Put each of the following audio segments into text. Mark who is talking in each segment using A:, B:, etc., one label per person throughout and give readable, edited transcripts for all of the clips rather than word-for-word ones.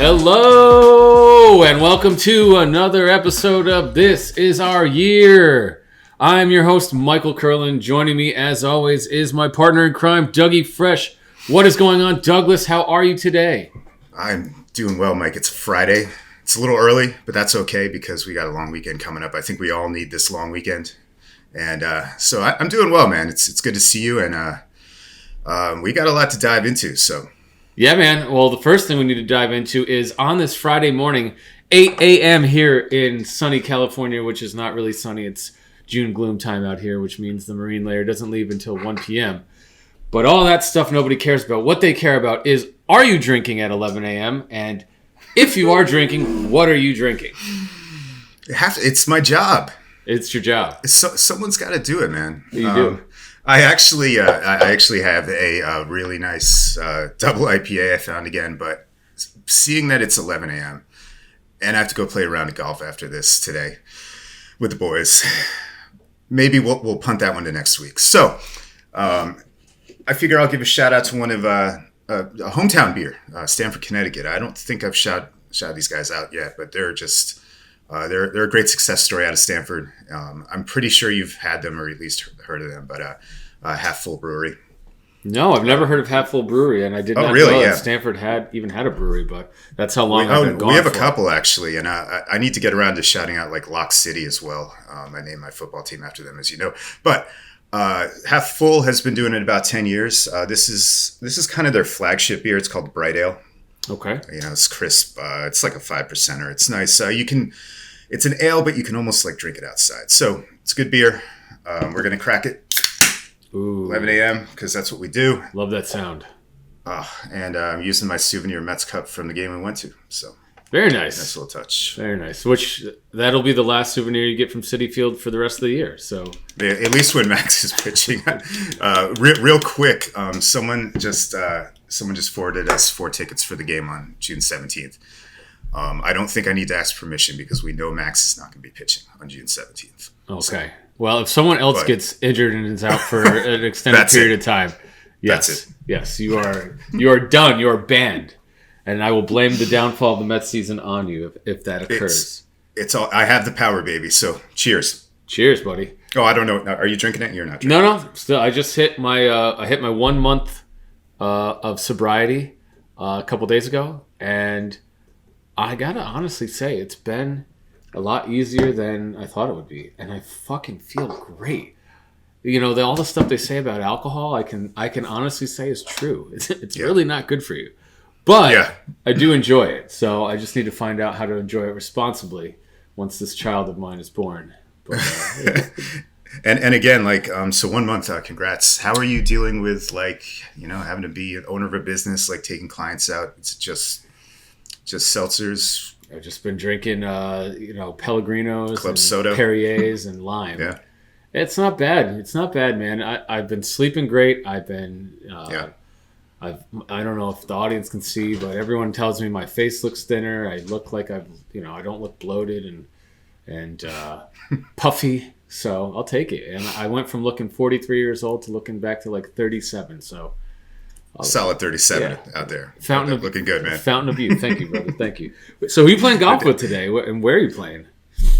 A: Hello, and welcome to another episode of This Is Our Year. I'm your host, Michael Kurland. Joining me, as always, is my partner in crime, Dougie Fresh. What is going on, Douglas? How are you today?
B: I'm doing well, Mike. It's Friday. It's a little early, but that's okay because we got a long weekend coming up. I think we all need this long weekend. And so I'm doing well, man. It's good to see you, and we got a lot to dive into, so...
A: Yeah, man. Well, the first thing we need to dive into is on this Friday morning, 8 a.m. here in sunny California, which is not really sunny. It's June gloom time out here, which means the marine layer doesn't leave until 1 p.m. But all that stuff nobody cares about. What they care about is, are you drinking at 11 a.m.? And if you are drinking, what are you drinking?
B: It's my job.
A: It's your job.
B: Someone's got to do it, man.
A: You do.
B: I actually have a really nice double IPA I found again, but seeing that it's 11 a.m. and I have to go play a round of golf after this today with the boys, maybe we'll punt that one to next week. So I figure I'll give a shout out to one of a hometown beer, Stamford, Connecticut. I don't think I've shot these guys out yet, but they're just they're a great success story out of Stamford. I'm pretty sure you've had them or at least heard of them, but Half Full Brewery.
A: No, I've never heard of Half Full Brewery, and I did not know that Stanford had a brewery, but that's how long I've been gone.
B: We have a
A: for.
B: Couple, actually, and I need to get around to shouting out like Lock City as well. I named my football team after them, as you know. But Half Full has been doing it about 10 years. This is kind of their flagship beer. It's called Bright Ale.
A: Okay.
B: It's crisp. It's like a 5%er. It's nice. It's an ale, but you can almost like drink it outside. So it's good beer. We're going to crack it.
A: Ooh.
B: 11 a.m. because that's what we do.
A: Love that sound.
B: And I'm using my souvenir Mets cup from the game we went to. So
A: very nice.
B: Nice little touch.
A: Very nice. Which that'll be the last souvenir you get from Citi Field for the rest of the year. So
B: at least when Max is pitching. Real quick, someone just forwarded us 4 tickets for the game on June 17th. I don't think I need to ask permission because we know Max is not going to be pitching on June 17th.
A: Okay. So, well, if someone else gets injured and is out for an extended period of time, yes, you are done. You are banned, and I will blame the downfall of the Mets season on you if that occurs.
B: It's all. I have the power, baby. So cheers.
A: Cheers, buddy.
B: Oh, I don't know. Are you drinking it? You're not drinking
A: No. Still, I just hit my 1 month of sobriety a couple days ago, and I gotta honestly say it's been a lot easier than I thought it would be, and I fucking feel great. You know, all the stuff they say about alcohol, I can honestly say is true. It's really not good for you, but I do enjoy it. So I just need to find out how to enjoy it responsibly once this child of mine is born. But,
B: and again, like so 1 month. Congrats. How are you dealing with having to be an owner of a business, like taking clients out? It's just seltzers.
A: I've just been drinking, Pellegrinos,
B: Club
A: and
B: soda,
A: Perriers, and lime.
B: Yeah,
A: it's not bad. It's not bad, man. I've been sleeping great. I've been, I don't know if the audience can see, but everyone tells me my face looks thinner. I look like I don't look bloated and puffy. So I'll take it. And I went from looking 43 years old to looking back to like 37. So.
B: Solid 37 out there. Looking good, man.
A: Fountain of youth. Thank you, brother. Thank you. So who are you playing golf with today, and where are you playing?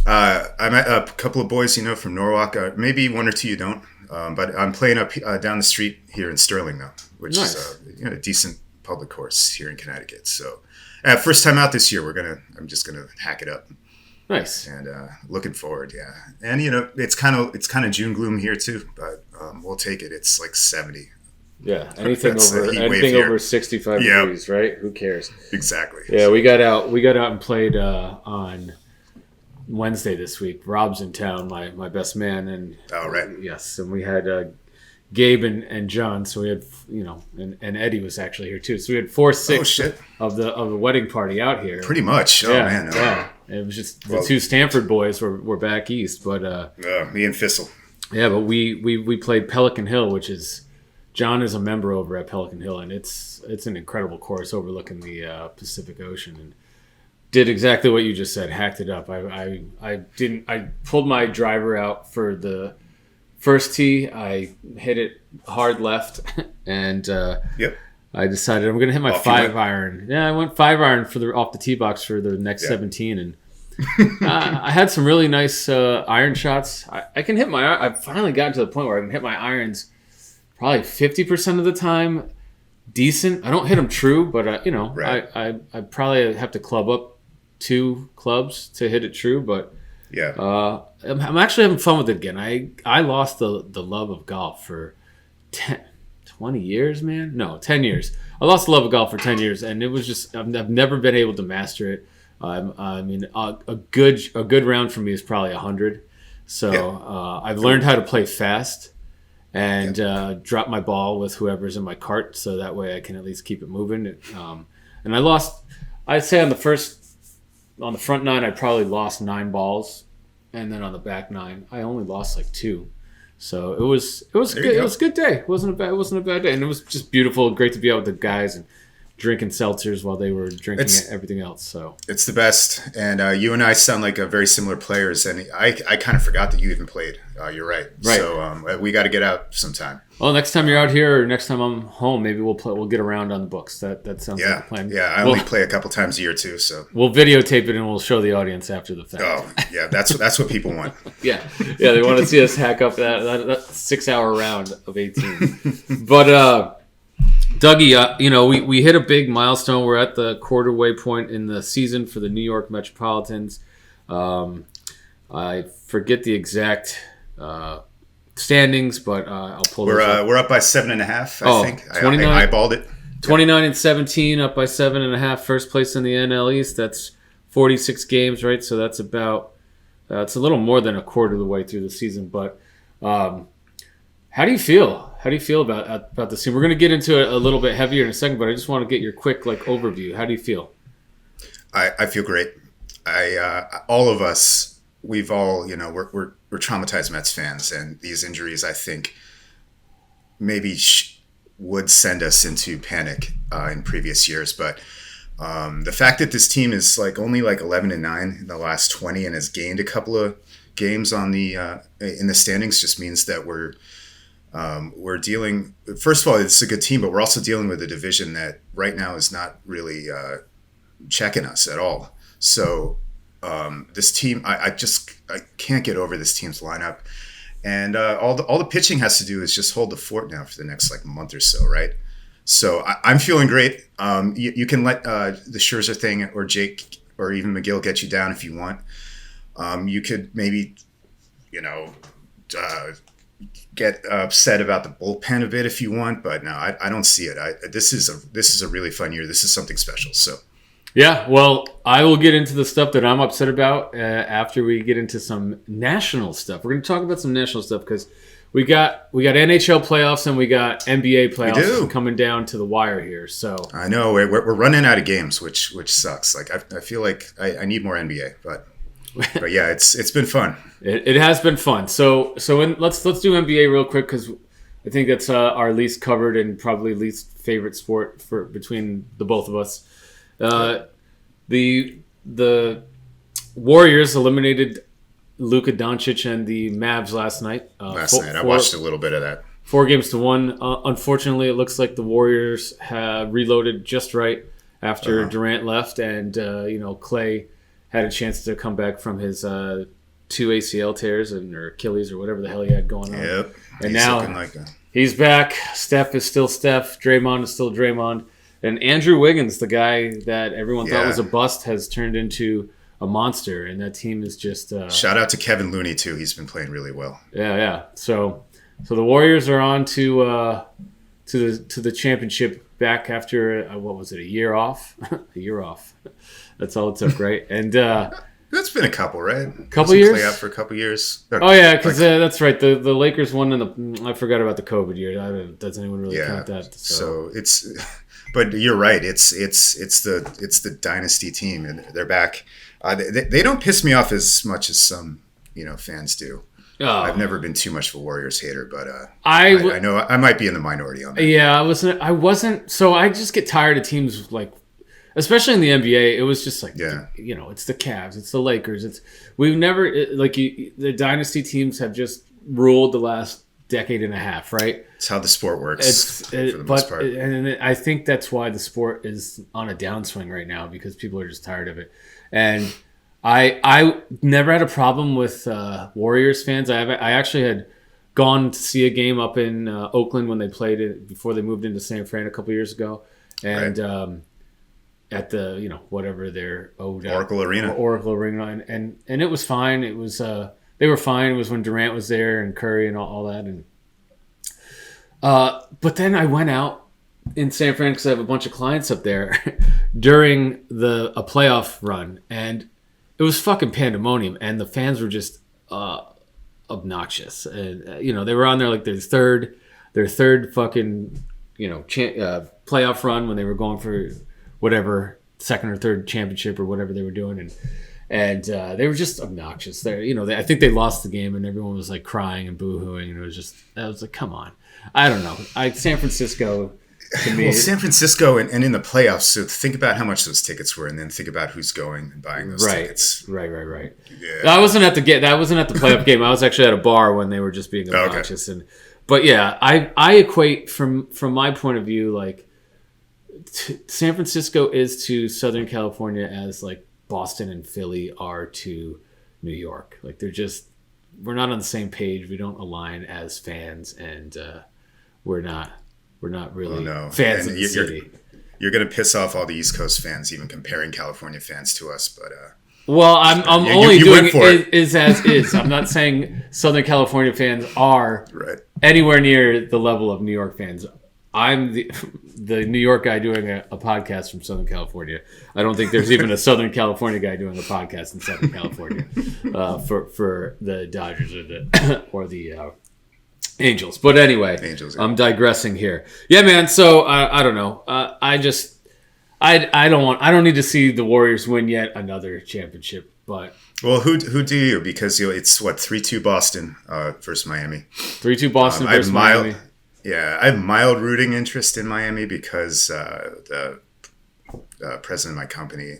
B: I met a couple of boys, from Norwalk. Maybe one or two you don't. But I'm playing up down the street here in Sterling, though, which is a decent public course here in Connecticut. So first time out this year, I'm just gonna hack it up.
A: Nice.
B: And looking forward, yeah. And it's kind of June gloom here too, but we'll take it. It's like 70.
A: Yeah, anything over 65 degrees, right? Who cares?
B: Exactly.
A: Yeah, we got out and played on Wednesday this week. Rob's in town, my best man, and yes, and we had Gabe and John. So we had and Eddie was actually here too. So we had 4/6 of the wedding party out here.
B: Pretty much. Man.
A: Yeah. It was just the two Stanford boys were back east, but
B: me and Fissel.
A: Yeah, but we played Pelican Hill, which is. John is a member over at Pelican Hill, and it's an incredible course overlooking the Pacific Ocean. And did exactly what you just said, hacked it up. I pulled my driver out for the first tee. I hit it hard left, and I decided I'm going to hit my 5-iron. Yeah, I went 5-iron off the tee box for the next 17, and I had some really nice iron shots. I can hit I've finally gotten to the point where I can hit my irons probably 50% of the time. Decent. I don't hit them true, but
B: Right.
A: I probably have to club up 2 clubs to hit it true. But I'm actually having fun with it again. I lost the love of golf for 20 years, man. No, 10 years. I lost the love of golf for 10 years, and it was just I've never been able to master it. I mean, a good round for me is probably 100. So I've learned how to play fast and drop my ball with whoever's in my cart, so that way I can at least keep it moving. And I lost. I'd say on the front 9, I probably lost 9 balls, and then on the back 9, I only lost like 2. So it was good. It was a good day. It wasn't a bad day, and it was just beautiful. Great to be out with the guys and drinking seltzers while they were drinking everything else. So
B: it's the best. And you and I sound like very similar players. And I kind of forgot that you even played. You're right. So we got to get out sometime.
A: Well, next time you're out here, or next time I'm home, maybe we'll play. We'll get around on the books. That sounds like a plan.
B: Yeah, I only play a couple times a year too. So
A: we'll videotape it and we'll show the audience after the fact.
B: Oh yeah, that's what people want.
A: yeah, they want to see us hack up that 6-hour round of 18. But Dougie, we hit a big milestone. We're at the quarter-way point in the season for the New York Metropolitans. I forget the exact standings, but I'll pull.
B: We're up by 7.5. I think
A: 29,
B: I eyeballed it.
A: 29-17, up by 7.5. First place in the NL East. That's 46 games, right? So that's about it's a little more than a quarter of the way through the season. But how do you feel? How do you feel about this team? We're going to get into it a little bit heavier in a second, but I just want to get your quick overview. How do you feel?
B: I feel great. All of us, we've all, we're traumatized Mets fans, and these injuries, I think, maybe would send us into panic in previous years. But the fact that this team is only 11-9 in the last 20 and has gained a couple of games on the in the standings just means that we're dealing. First of all, it's a good team, but we're also dealing with a division that right now is not really checking us at all. So this team, I can't get over this team's lineup, and all the pitching has to do is just hold the fort now for the next month or so, right? So I'm feeling great. You can let the Scherzer thing or Jake or even Megill get you down if you want. You could maybe, get upset about the bullpen a bit if you want, but no, I don't see it. This is a really fun year. This is something special. So,
A: yeah, well, I will get into the stuff that I'm upset about after we get into some national stuff. We're going to talk about some national stuff because we got NHL playoffs and we got NBA playoffs coming down to the wire here. So
B: I know we're running out of games, which sucks. I feel like I need more NBA, but yeah, it's been fun.
A: It has been fun. So let's do NBA real quick because I think that's our least covered and probably least favorite sport between the both of us. The Warriors eliminated Luka Doncic and the Mavs last night.
B: I watched a little bit of that.
A: 4-1. Unfortunately, it looks like the Warriors have reloaded just right after Durant left, and Klay had a chance to come back from his 2 ACL tears or Achilles or whatever the hell he had going on.
B: Yep.
A: And now he's back. Steph is still Steph. Draymond is still Draymond. And Andrew Wiggins, the guy that everyone thought was a bust, has turned into a monster. And that team is just...
B: Shout out to Kevin Looney, too. He's been playing really well.
A: Yeah. So the Warriors are on to the championship back after, what was it, a year off? A year off. That's all it took, right? And
B: that's been a couple, right?
A: Couple years?
B: Play out for a couple years.
A: Oh yeah, because that's right. The Lakers won I forgot about the COVID year. Does anyone really count that?
B: So it's, but you're right. It's the dynasty team, and they're back. They don't piss me off as much as some fans do. Oh. I've never been too much of a Warriors hater, but I know I might be in the minority on that. Yeah,
A: I wasn't. So I just get tired of teams especially in the NBA. It was just it's the Cavs, it's the Lakers. The dynasty teams have just ruled the last decade and a half, right?
B: It's how the sport works for the most part.
A: And I think that's why the sport is on a downswing right now, because people are just tired of it. And I never had a problem with Warriors fans. I actually had gone to see a game up in Oakland when they played it before they moved into San Fran a couple years ago, and at the whatever their
B: Oracle Arena,
A: and it was fine. It was they were fine. It was when Durant was there and Curry and all that, and but then I went out in San Fran because I have a bunch of clients up there during a playoff run, and it was fucking pandemonium, and the fans were just obnoxious. And they were on there like their third fucking playoff run when they were going for whatever second or third championship or whatever they were doing, and they were just obnoxious. I think they lost the game, and everyone was like crying and boohooing, and I was like, come on. I don't know. San Francisco. To me,
B: well, San Francisco and in the playoffs. So think about how much those tickets were, and then think about who's going and buying those tickets.
A: Right.
B: Yeah.
A: That wasn't at the playoff game. I was actually at a bar when they were just being obnoxious. Okay. But yeah, I equate from my point of view, like San Francisco is to Southern California as like Boston and Philly are to New York. Like we're not on the same page. We don't align as fans, and we're not really fans of the city.
B: You're going to piss off all the East Coast fans, even comparing California fans to us. But
A: well, I'm only doing it is as is. I'm not saying Southern California fans are anywhere near the level of New York fans. I'm the New York guy doing a podcast from Southern California. I don't think there's even a Southern California guy doing a podcast in Southern California for the Dodgers or the Angels. But anyway, I'm digressing here. Yeah, man. So I don't know. I don't need to see the Warriors win yet another championship. But
B: who do you? Because it's 3-2 Boston versus Miami.
A: 3-2 Boston versus Miami.
B: Yeah, I have mild rooting interest in Miami because the president of my company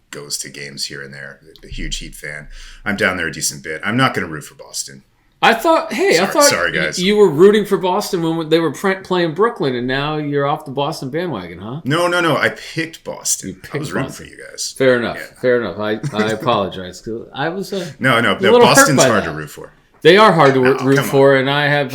B: goes to games here and there. A huge Heat fan. I'm down there a decent bit. I'm not going to root for Boston.
A: I thought
B: sorry, guys.
A: You were rooting for Boston when they were playing Brooklyn, and now you're off the Boston bandwagon, huh?
B: No. I picked Boston. I was rooting for you guys.
A: Fair enough. I apologize. I was
B: no. Boston's hard to root for.
A: They are hard to root for, and I have.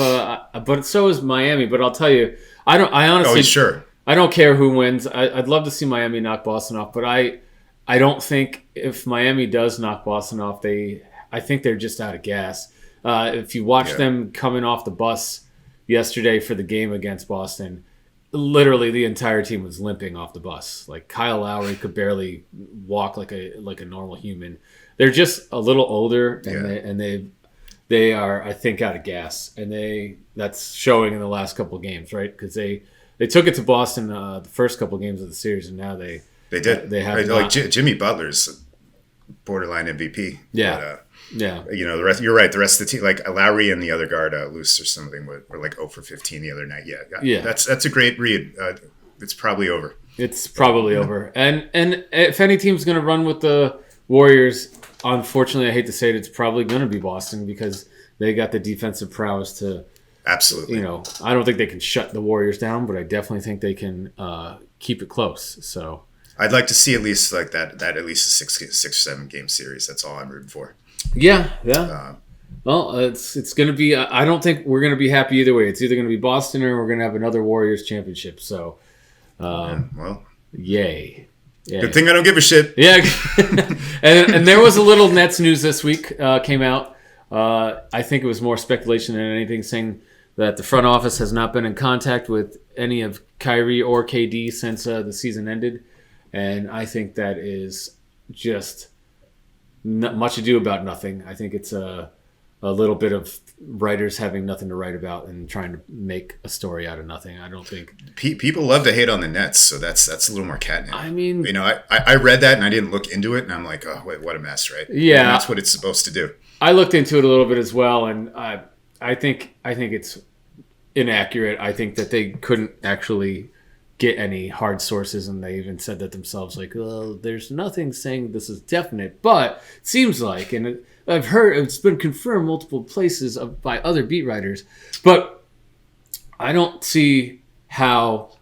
A: But so is Miami. But I'll tell you, I honestly.
B: Oh, sure.
A: I don't care who wins. I'd love to see Miami knock Boston off, but I don't think if Miami does knock Boston off, I think they're just out of gas. If you watch them coming off the bus yesterday for the game against Boston, literally the entire team was limping off the bus. Like Kyle Lowry could barely walk like a normal human. They're just a little older, and they are, I think, out of gas, and that's showing in the last couple of games, right? Because they took it to Boston the first couple of games of the series, and now they
B: did.
A: They have
B: like Jimmy Butler's borderline MVP.
A: Yeah.
B: Yeah, the rest. You're right. The rest of the team, like Lowry and the other guard, Luce or something, were like 0 for 15 the other night. Yeah. That's a great read. It's probably over.
A: It's probably over. And if any team's going to run with the Warriors, unfortunately, I hate to say it, it's probably going to be Boston because they got the defensive prowess to.
B: Absolutely.
A: I don't think they can shut the Warriors down, but I definitely think they can keep it close. So
B: I'd like to see at least like that at least a 6 or 7 game series. That's all I'm rooting for.
A: Yeah. Well, it's going to be. I don't think we're going to be happy either way. It's either going to be Boston or we're going to have another Warriors championship. So, yay!
B: Good thing I don't give a shit.
A: Yeah, and there was a little Nets news this week came out. I think it was more speculation than anything, saying that the front office has not been in contact with any of Kyrie or KD since the season ended, and I think that is just. Not much ado about nothing. I think it's a little bit of writers having nothing to write about and trying to make a story out of nothing. I don't think
B: people love to hate on the Nets, so that's a little more catnip.
A: I mean,
B: I read that and I didn't look into it, and I'm like, oh, wait, what a mess, right?
A: Yeah,
B: and that's what it's supposed to do.
A: I looked into it a little bit as well, and I think it's inaccurate. I think that they couldn't actually get any hard sources, and they even said that themselves, like, well, there's nothing saying this is definite, but it seems like, and I've heard it's been confirmed multiple places by other beat writers, but I don't see how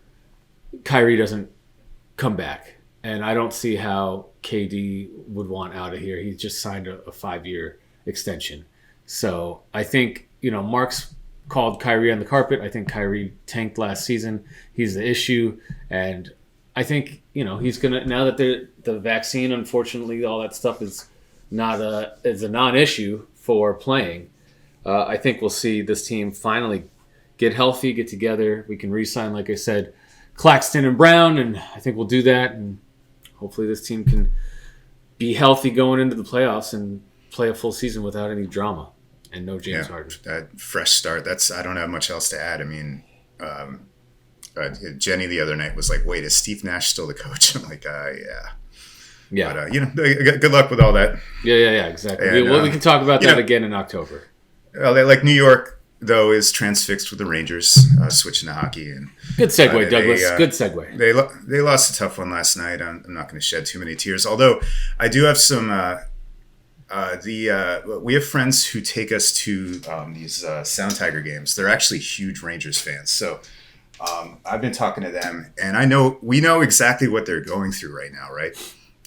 A: Kyrie doesn't come back, and I don't see how KD would want out of here. He just signed a 5-year extension, so I think Mark's called Kyrie on the carpet. I think Kyrie tanked last season. He's the issue, and I think he's gonna, now that the vaccine, unfortunately, all that stuff is a non-issue for playing. I think we'll see this team finally get healthy, get together. We can re-sign, like I said, Claxton and Brown, and I think we'll do that. And hopefully, this team can be healthy going into the playoffs and play a full season without any drama and no James Harden.
B: That fresh start. I don't have much else to add. I mean, Jenny the other night was like, "Wait, is Steve Nash still the coach?" I'm like, "Yeah."
A: Yeah.
B: But, good luck with all that.
A: Yeah, exactly. And, we can talk about that again in October.
B: Like New York, though, is transfixed with the Rangers switching to hockey. And
A: good segue, Douglas. Good segue.
B: They lost a tough one last night. I'm not going to shed too many tears. Although I do have some. We have friends who take us to these Sound Tiger games. They're actually huge Rangers fans. So I've been talking to them, and we know exactly what they're going through right now, right?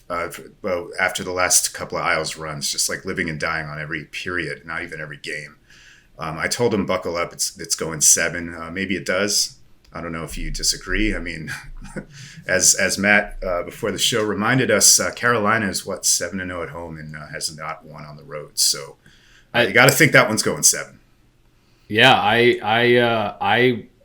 B: After the last couple of Isles runs, just like living and dying on every period, not even every game. I told them, buckle up. It's going 7. Maybe it does. I don't know if you disagree. I mean, as Matt before the show reminded us, Carolina is 7-0 at home and has not won on the road. So you got to think that one's going 7.
A: Yeah, I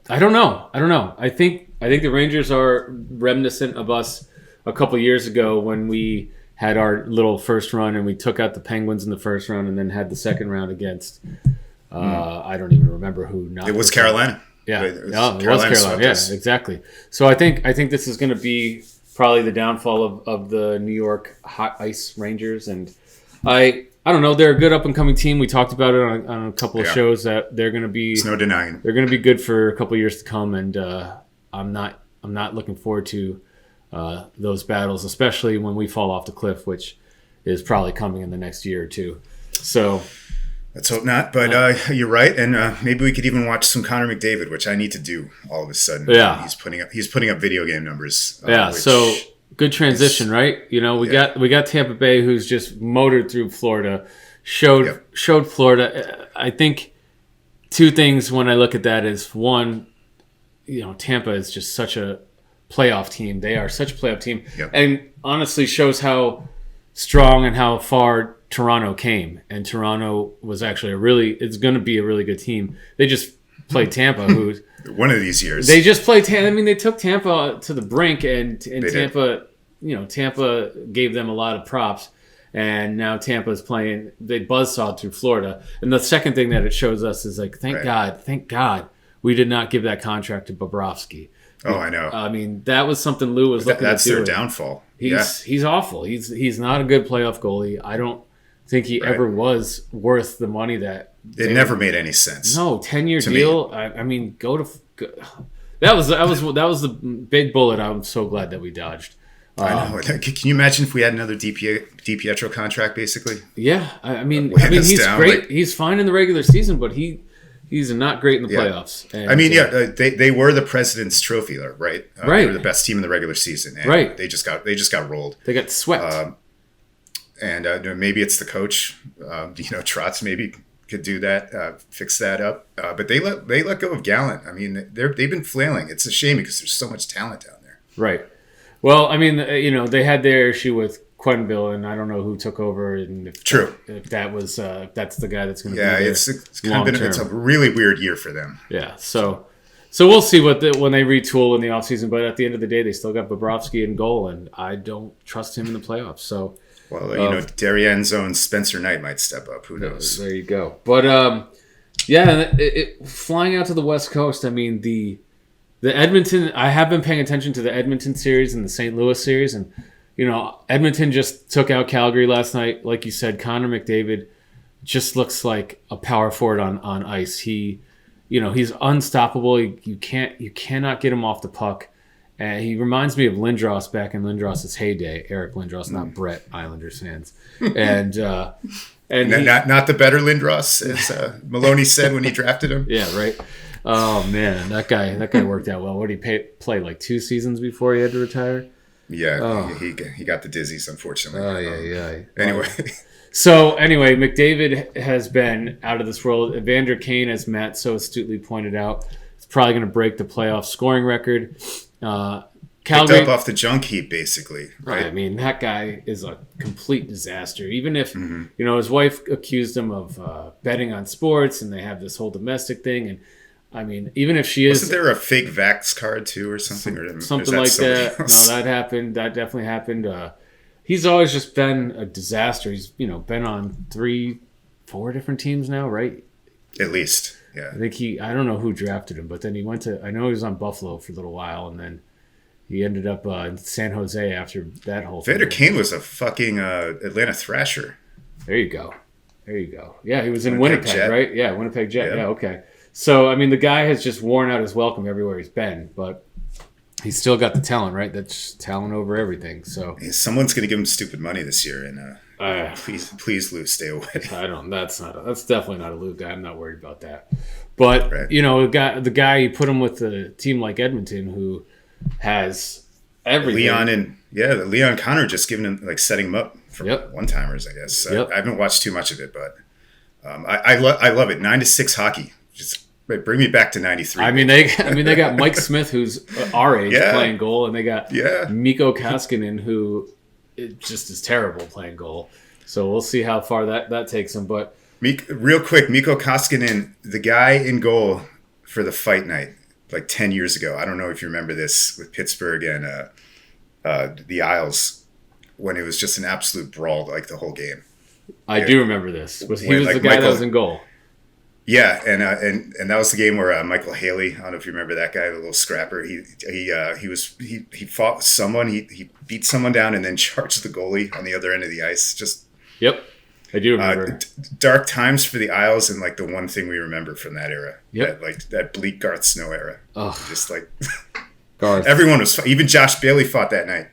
A: don't know. I think the Rangers are reminiscent of us a couple years ago when we had our little first run and we took out the Penguins in the first round and then had the second round against I don't even remember who.
B: It was Carolina.
A: Yeah, it was Carolina. Yeah, exactly. So I think this is going to be probably the downfall of the New York Hot Ice Rangers, and I don't know. They're a good up and coming team. We talked about it on a couple of shows that they're going to be.
B: There's no denying.
A: They're going to be good for a couple of years to come, and I'm not looking forward to those battles, especially when we fall off the cliff, which is probably coming in the next year or two. So
B: let's hope not. But you're right, and maybe we could even watch some Connor McDavid, which I need to do all of a sudden.
A: Yeah,
B: he's putting up video game numbers.
A: So good transition, right? We got Tampa Bay, who's just motored through Florida, showed Florida. I think two things when I look at that is, one, Tampa is just such a playoff team. They are such a playoff team, and honestly shows how strong and how far Toronto came. And Toronto was actually it's going to be a really good team. They just played Tampa, who's
B: one of these years.
A: They just played Tampa. I mean, they took Tampa to the brink, and Tampa, Tampa gave them a lot of props. And now Tampa's playing. They buzzsawed through Florida. And the second thing that it shows us is like, thank God, we did not give that contract to Bobrovsky.
B: Oh, I know.
A: I mean, that was something Lou was looking at doing.
B: That's their downfall.
A: He's awful. He's not a good playoff goalie. I don't think he ever was worth the money that.
B: It never made any sense.
A: No, 10-year deal. I mean, that was the big bullet. I'm so glad that we dodged.
B: I know. Can you imagine if we had another DiPietro contract, basically?
A: Yeah, I mean, he's great. He's fine in the regular season, but he's not great in the playoffs. And,
B: I mean, they were the President's Trophy, right?
A: Right.
B: They were the best team in the regular season. And They just got rolled.
A: They got swept.
B: And maybe it's the coach. Trotz maybe could do that, fix that up. But they let go of Gallant. I mean, they've been flailing. It's a shame because there's so much talent down there.
A: Right. Well, I mean, they had their issue with Quenville, and I don't know who took over, and if that's the guy that's going to be there. Yeah,
B: it's kind of it's a really weird year for them.
A: Yeah, so we'll see when they retool in the offseason, but at the end of the day, they still got Bobrovsky in goal, and I don't trust him in the playoffs. So,
B: well, Darienne's own Spencer Knight might step up. Who knows?
A: There you go. But flying out to the West Coast, I mean the Edmonton. I have been paying attention to the Edmonton series and the St. Louis series, and Edmonton just took out Calgary last night. Like you said, Connor McDavid just looks like a power forward on ice. He's unstoppable. You cannot get him off the puck. And he reminds me of Lindros back in Lindros' heyday. Eric Lindros, not Brett, Islanders fans. And And
B: not the better Lindros, as Maloney said when he drafted him.
A: Yeah, right. Oh man, that guy worked out well. What did he play like 2 seasons before he had to retire?
B: Yeah, he got the dizzies, unfortunately.
A: Oh yeah.
B: Anyway.
A: So McDavid has been out of this world. Evander Kane, as Matt so astutely pointed out, is probably going to break the playoff scoring record.
B: Picked up off the junk heap, basically. Right?
A: I mean, that guy is a complete disaster. Even if, his wife accused him of betting on sports and they have this whole domestic thing. And, I mean, even if she is...
B: Wasn't there a fake Vax card, too, or something?
A: Something like that. Else? No, that happened. That definitely happened. He's always just been a disaster. He's, been on 3-4 different teams now, right?
B: At least, yeah.
A: I think I don't know who drafted him, but then he went to... I know he was on Buffalo for a little while, and then... He ended up in San Jose after that whole thing.
B: Vander Kane was a fucking Atlanta Thrasher.
A: There you go. Yeah, he was in Winnipeg, Jet. Right? Yeah, Winnipeg Jet. Yeah, okay. So, I mean, the guy has just worn out his welcome everywhere he's been, but he's still got the talent, right? That's talent over everything. So
B: someone's going to give him stupid money this year, and please, Lou, stay away.
A: I don't. That's definitely not a Lou guy. I'm not worried about that. But the guy you put him with a team like Edmonton, who has everything.
B: Leon Connor just giving him, like, setting him up for one-timers, I guess. I haven't watched too much of it, but I love it. 9-6 hockey. Just bring me back to 93.
A: I mean, they got Mike Smith, who's our age, playing goal, and they got Mikko Koskinen, who just is terrible playing goal. So we'll see how far that takes him. But
B: real quick, Mikko Koskinen, the guy in goal for the fight night, like 10 years ago. I don't know if you remember this with Pittsburgh and the Isles, when it was just an absolute brawl like the whole game.
A: I do remember this. He was the guy that was in goal.
B: Yeah, and that was the game where Michael Haley, I don't know if you remember that guy, the little scrapper. He fought someone, he beat someone down and then charged the goalie on the other end of the ice.
A: Yep. I do remember.
B: Dark times for the Isles, and like the one thing we remember from that era.
A: Yep.
B: That bleak Garth Snow era.
A: Oh.
B: Just like
A: Garth.
B: Everyone was, even Josh Bailey fought that night.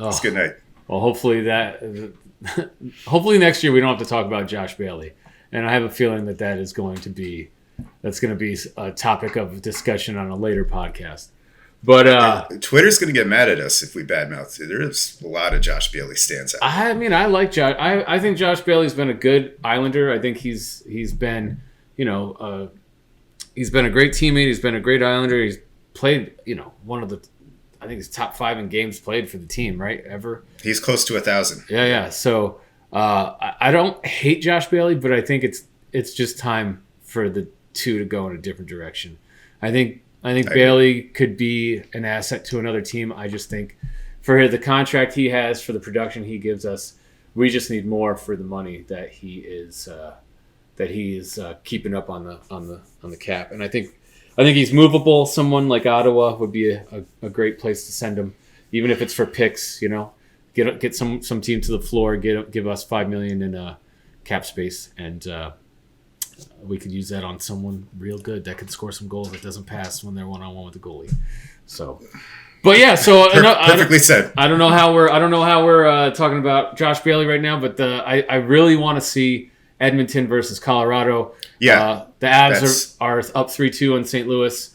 B: Oh. It's a good night.
A: Well, hopefully next year we don't have to talk about Josh Bailey. And I have a feeling that's going to be a topic of discussion on a later podcast. But
B: Twitter's going to get mad at us if we badmouth. There's a lot of Josh Bailey stands out.
A: I mean, I like Josh. I think Josh Bailey's been a good Islander. I think he's been, he's been a great teammate. He's been a great Islander. He's played, one of the, I think he's top 5 in games played for the team, right? Ever.
B: He's close to 1,000.
A: Yeah. So I don't hate Josh Bailey, but I think it's just time for the two to go in a different direction. I think Bailey could be an asset to another team. I just think for the contract he has, for the production he gives us, we just need more for the money that he is keeping up on the cap. And I think he's movable. Someone like Ottawa would be a great place to send him, even if it's for picks. Get some team to the floor, give us $5 million in cap space, and we could use that on someone real good that can score some goals that doesn't pass when they're 1-on-1 with the goalie. So, but yeah, so
B: perfectly said.
A: I don't know how we're talking about Josh Bailey right now, but I really want to see Edmonton versus Colorado.
B: Yeah,
A: the Avs are up 3-2 on St. Louis.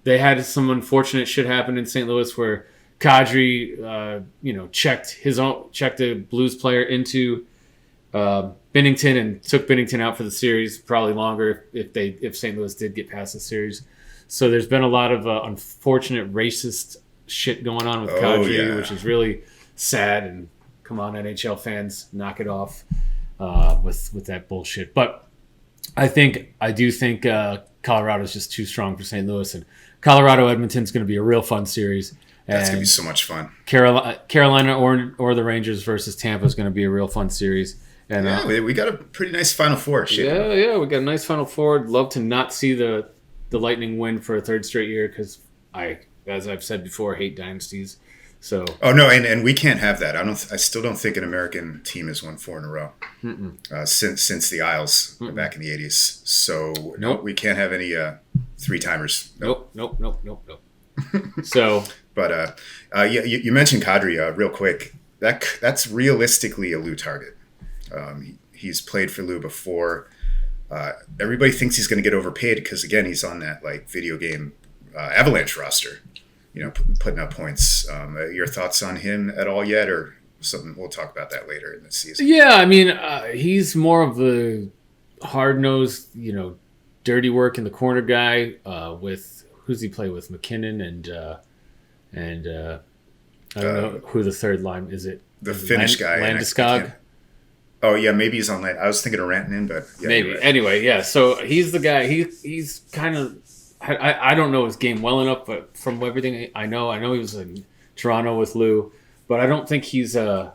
A: They had some unfortunate shit happen in St. Louis where Kadri, checked a Blues player into Binnington and took Binnington out for the series, probably longer if St. Louis did get past the series. So there's been a lot of unfortunate racist shit going on with Kadri, which is really sad. And come on, NHL fans, knock it off with that bullshit. But I do think Colorado's just too strong for St. Louis, and Colorado Edmonton's going to be a real fun series.
B: That's going to be so much fun.
A: Carolina or the Rangers versus Tampa is going to be a real fun series. And
B: we got a pretty nice Final Four.
A: We got a nice Final Four. I'd love to not see the Lightning win for a third straight year because as I've said before, hate dynasties. So.
B: Oh no, and we can't have that. I still don't think an American team has won 4 in a row since the Isles back in the 80s. So nope, we can't have any 3-timers.
A: Nope. So.
B: But you mentioned Kadri real quick. That's realistically a Lou target. He's played for Lou before. Everybody thinks he's going to get overpaid because, again, he's on that like video game Avalanche roster, putting up points. Your thoughts on him at all yet, or something? We'll talk about that later in the season.
A: Yeah, I mean, he's more of the hard-nosed, dirty work in the corner guy. With who's he play with? McKinnon and I don't know who the third line is. It
B: the Finnish guy,
A: Landeskog.
B: Oh yeah, maybe he's on land. I was thinking of Rantanen, but yeah,
A: maybe.
B: Right.
A: Anyway, yeah. So he's the guy. He's kind of. I don't know his game well enough, but from everything I know he was in Toronto with Lou, but I don't think he's a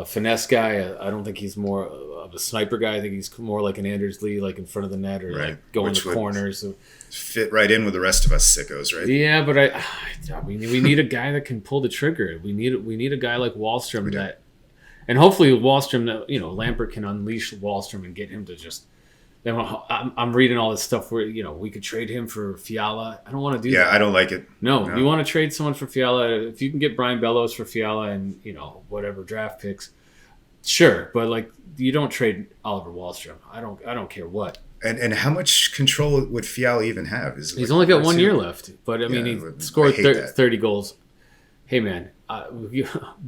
A: finesse guy. I don't think he's more of a sniper guy. I think he's more like an Anders Lee, like in front of the net or like going to corners.
B: Fit right in with the rest of us sickos, right?
A: Yeah, but I mean, we need a guy that can pull the trigger. We need a guy like Wahlstrom that, and hopefully Wahlstrom, Lambert can unleash Wahlstrom and get him to just. Then I'm reading all this stuff where we could trade him for Fiala. I don't want to do that.
B: Yeah, I don't like it.
A: No, you want to trade someone for Fiala. If you can get Brian Bellows for Fiala and whatever draft picks, sure. But like you don't trade Oliver Wahlstrom. I don't care what.
B: And how much control would Fiala even have?
A: He's only got 1 year left. But I mean, he scored 30 goals. Hey man,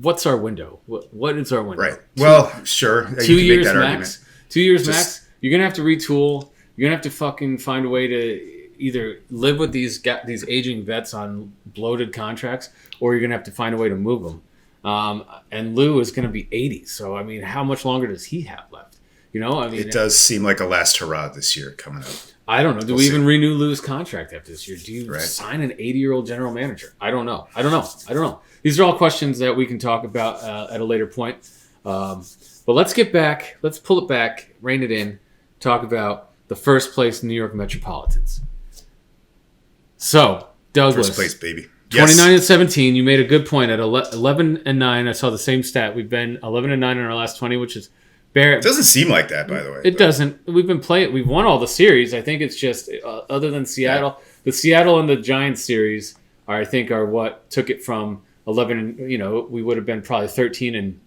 A: what's our window? What is our window?
B: Right. Well, sure.
A: 2 years max. 2 years max. You're going to have to retool. You're going to have to fucking find a way to either live with these aging vets on bloated contracts, or you're going to have to find a way to move them. And Lou is going to be 80. So, I mean, how much longer does he have left?
B: It does seem like a last hurrah this year coming up.
A: I don't know. Do we even renew Lou's contract after this year? Do you sign an 80-year-old general manager? I don't know. These are all questions that we can talk about at a later point. But let's get back. Let's pull it back, rein it in. Talk about the first place New York Metropolitans. So, Douglas.
B: First place, baby.
A: 29-17. You made a good point. At 11-9, I saw the same stat. We've been 11-9 in our last 20, which is bare.
B: It doesn't seem like that, by the way.
A: It doesn't. We've been playing. We've won all the series. I think it's just other than Seattle, the Seattle and the Giants series are what took it from 11. We would have been probably 13-7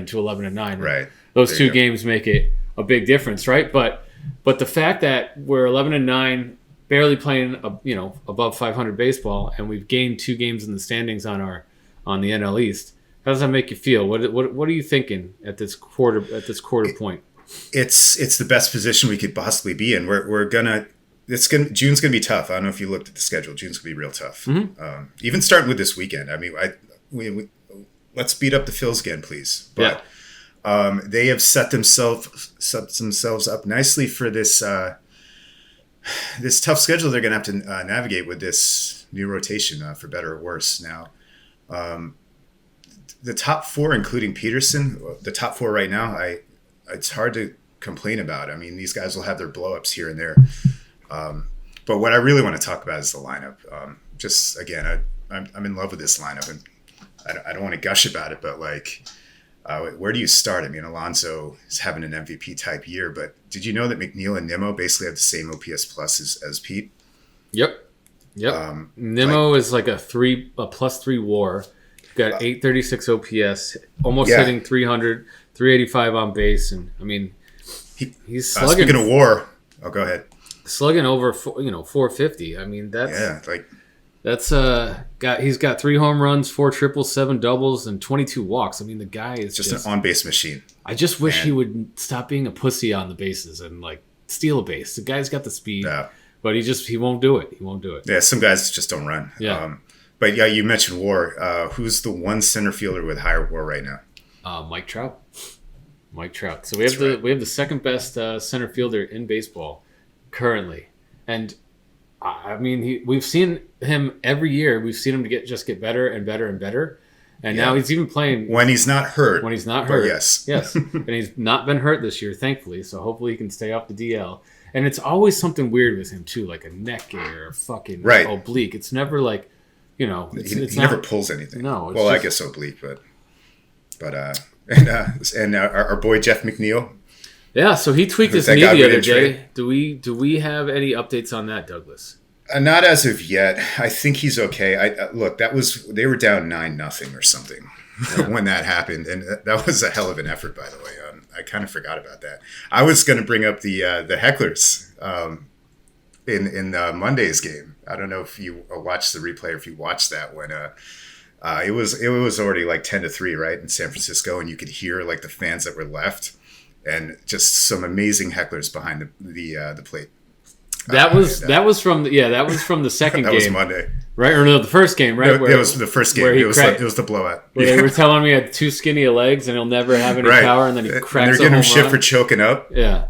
A: to 11-9.
B: Right.
A: Those two games make it a big difference, right? But the fact that we're 11-9, barely playing above 500 baseball, and we've gained 2 games in the standings on the NL East. How does that make you feel? What are you thinking at this quarter point? It's
B: the best position we could possibly be in. June's gonna be tough. I don't know if you looked at the schedule. June's gonna be real tough.
A: Mm-hmm.
B: Even starting with this weekend. I mean, we let's beat up the Phils again, please. But
A: yeah.
B: They have set themselves up nicely for this this tough schedule they're going to have to navigate with this new rotation, for better or worse. Now, the top 4, including Peterson, the top 4 right now, it's hard to complain about. I mean, these guys will have their blow-ups here and there. But what I really want to talk about is the lineup. Just, again, I'm in love with this lineup, and I don't want to gush about it, but like... where do you start? I mean, Alonso is having an MVP type year, but did you know that McNeil and Nimmo basically have the same OPS plus as Pete?
A: Yep. Nimmo is like a +3 WAR. Got 836 OPS, almost hitting 300, 385 on base, and I mean, he's slugging.
B: Speaking of WAR, go ahead.
A: Slugging over 450. I mean, that's he's got 3 home runs, 4 triples, 7 doubles, and 22 walks. I mean, the guy is
B: just an on-base machine.
A: I just wish he would stop being a pussy on the bases and like steal a base. The guy's got the speed, but he won't do it. He won't do it.
B: Yeah, some guys just don't run.
A: Yeah.
B: But yeah, you mentioned WAR. Who's the one center fielder with higher WAR right now?
A: Mike Trout. So we have the second best center fielder in baseball currently, and I mean we've seen him every year. We've seen him get better and better and better, and now he's even playing
B: when he's not hurt.
A: Yes, and he's not been hurt this year, thankfully. So hopefully he can stay off the DL. And it's always something weird with him too, like a neck or a fucking oblique. It's never like. He
B: never pulls anything.
A: No.
B: I guess oblique, but and our boy Jeff McNeil.
A: Yeah, so he tweaked his knee the other day. Do we have any updates on that, Douglas?
B: Not as of yet. I think he's okay. Look, they were down 9-0 or something when that happened, and that was a hell of an effort, by the way. I kind of forgot about that. I was going to bring up the hecklers in Monday's game. I don't know if you watched the replay or if you watched that when it was already like 10-3, right, in San Francisco, and you could hear like the fans that were left, and just some amazing hecklers behind the plate.
A: That was from the second
B: that
A: game.
B: was Monday,
A: right? Or no, the first game, right?
B: It was the first game. It was the blowout.
A: Where they were telling me he had too skinny of legs and he'll never have any power, and then he cracks.
B: And they're getting him shit for choking up.
A: Yeah.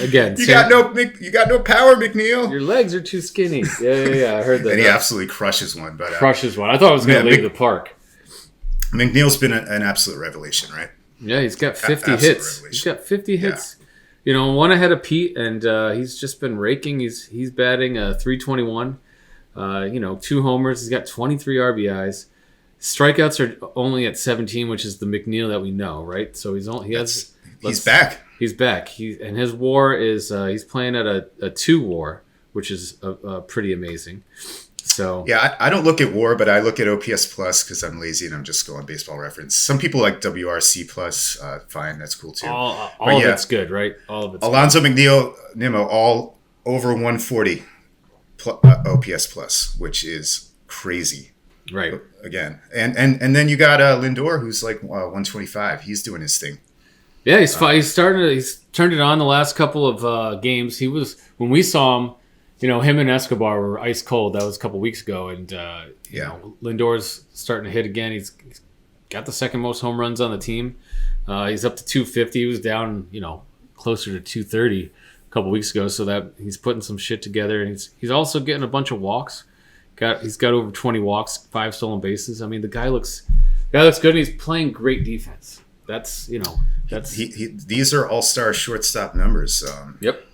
A: Again,
B: you got no power, McNeil.
A: Your legs are too skinny. Yeah. I heard that.
B: And he absolutely crushes one. But
A: I thought I was going to leave the park.
B: McNeil's been an absolute revelation, right?
A: Yeah, he's got 50 hits. Revelation. He's got 50 hits. Yeah. You know, one ahead of Pete, and he's just been raking. He's batting .321. 2 homers. He's got 23 RBIs. Strikeouts are only at 17, which is the McNeil that we know, right? So he's back. He's back. And his WAR is he's playing at a 2 WAR, which is pretty amazing. So
B: yeah, I don't look at WAR, but I look at OPS plus because I'm lazy and I'm just going Baseball Reference. Some people like WRC plus. Fine, that's cool too.
A: All of it's good, right? All of it's
B: Alonso,
A: good.
B: McNeil, Nimmo, all over 140 OPS plus, which is crazy.
A: Right.
B: Again, and then you got Lindor, who's like 125. He's doing his thing.
A: Yeah, he's turned it on the last couple of games. He was, when we saw him, him and Escobar were ice cold. That was a couple weeks ago, and Lindor's starting to hit again. He's got the second most home runs on the team. He's up to 250. He was down, closer to 230 a couple weeks ago. So that he's putting some shit together, and he's also getting a bunch of walks. He's got over 20 walks, 5 stolen bases. I mean, the guy looks good, and he's playing great defense. That's
B: these are all-star shortstop numbers.
A: Yep.